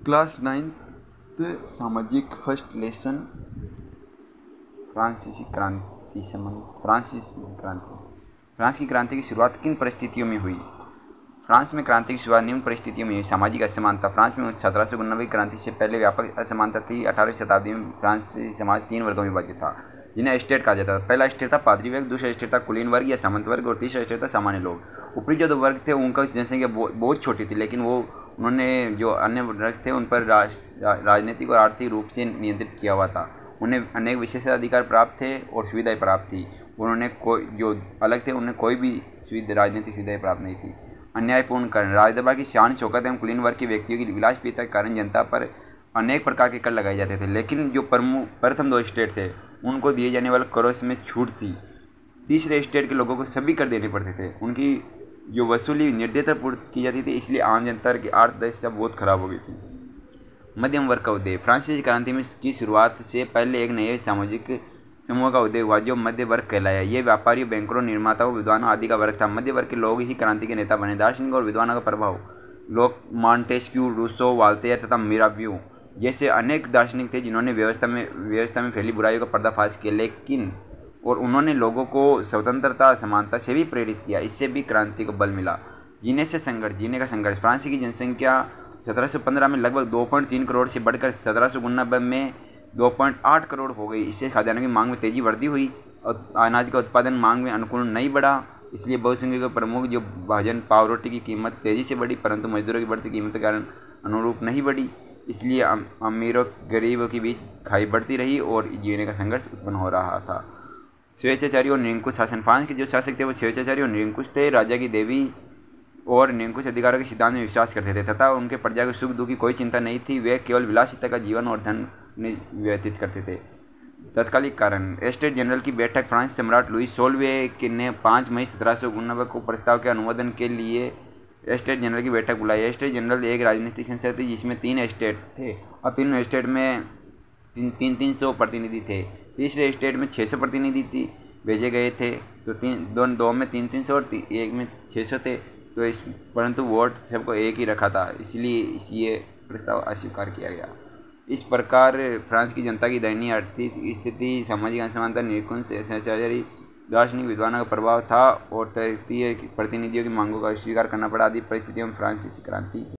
Class 9th सामाजिक first lesson फ्रांसीसी क्रांति संबंध। फ्रांस की क्रांति की शुरुआत किन परिस्थितियों में हुई? फ्रांस में क्रांति की शुरुआत निम्न परिस्थितियों में हुई। सामाजिक असमानता। फ्रांस में 1789 क्रांति से पहले व्यापक असमानता थी। 18वीं शताब्दी में फ्रांसीसी समाज 3 वर्गों में विभाजित था, जिन्हें एस्टेट कहा जाता था। पहला एस्टेट था पादरी वर्ग, दूसरा एस्टेट था कुलीन वर्ग या सामंत वर्ग, और तीसरा एस्टेट था सामान्य लोग। ऊपरी जो 2 वर्ग थे उनका जनसंख्या बहुत छोटी थी, लेकिन उन्होंने जो अन्य वर्ग थे उन पर राजनीतिक और आर्थिक रूप से नियंत्रित किया हुआ था। उन्हें अनेक विशेषाधिकार प्राप्त थे और सुविधाएं प्राप्त थी। उन्होंने जो अलग थे उन्हें कोई भी राजनीतिक सुविधाएं प्राप्त नहीं थी। अन्यायपूर्ण करण। राजदरबार की शान शौकत एवं कुलीन वर्ग के व्यक्तियों की विलासप्रियता के कारण जनता पर अनेक प्रकार के कर लगाए जाते थे, लेकिन जो प्रथम 2 स्टेट थे उनको दिए जाने वाले करों में छूट थी। तीसरे स्टेट के लोगों को सभी कर देने पड़ते थे। उनकी जो वसूली निर्देशपूर्वक की जाती थी, इसलिए आम जनता की अर्थव्यवस्था बहुत खराब हो गई थी। मध्यम वर्ग का उदय। फ्रांसीसी क्रांति में की शुरुआत से पहले एक नए सामाजिक समूह का उदय हुआ जो मध्य वर्ग कहलाया। ये व्यापारियों, बैंकरों, निर्माताओं, विद्वानों आदि का वर्ग था। मध्य वर्ग के लोग ही क्रांति के नेता बने। दार्शनिकों और विद्वानों का प्रभाव। लोग मॉन्टेस्क्यू, रूसो, वॉल्टेयर तथा मिराबियो जैसे अनेक दार्शनिक थे जिन्होंने व्यवस्था में फैली बुराइयों का पर्दाफाश किया, और उन्होंने लोगों को स्वतंत्रता, समानता से भी प्रेरित किया। इससे भी क्रांति को बल मिला। जीने का संघर्ष। फ्रांस की जनसंख्या 1715 में लगभग 2.3 करोड़ से बढ़कर 1789 में 2.8 करोड़ हो गई। इससे खाद्यान्न की मांग में तेजी वृद्धि हुई और अनाज का उत्पादन मांग में अनुकूल नहीं बढ़ा। इसलिए बहुसंख्यक प्रमुख जो भोजन पाव रोटी की कीमत तेजी से बढ़ी, परंतु मजदूरों की बढ़ती कीमत के कारण अनुरूप नहीं बढ़ी। इसलिए अमीरों गरीबों के बीच खाई बढ़ती रही और जीने का संघर्ष उत्पन्न हो रहा था। स्वेच्छाचारी और निरंकुश शासन। फ्रांस के जो शासक थे वो स्वेच्छाचारी और निरंकुश थे। राजा की देवी और निरंकुश अधिकारों के सिद्धांत में विश्वास करते थे तथा उनके प्रजा के सुख दुख की कोई चिंता नहीं थी। वे केवल विलासिता का जीवन और धन में व्यतीत करते थे। तत्कालिक कारण। एस्टेट जनरल की बैठक। फ्रांस सम्राट लुई 16वें ने 5 मई 1789 को प्रस्ताव के अनुमोदन के लिए एस्टेट जनरल की बैठक बुलाई। एस्टेट जनरल एक राजनीतिक संस्था थी जिसमें 3 एस्टेट थे और 3 एस्टेट में 300 प्रतिनिधि थे। तीसरे एस्टेट में 600 प्रतिनिधि भेजे गए थे, तो 2 में 300 और 1 में 600 थे। तो परंतु वोट सबको एक ही रखा था, इसलिए ये प्रस्ताव अस्वीकार किया गया। इस प्रकार फ्रांस की जनता की दयनीय आर्थिक स्थिति, सामाजिक असमानता, निरंकुश स्वेच्छाचारी दार्शनिक विद्वानों का प्रभाव था और तृतीय प्रतिनिधियों की मांगों का स्वीकार करना पड़ा। आदि परिस्थितियों में फ्रांसीसी क्रांति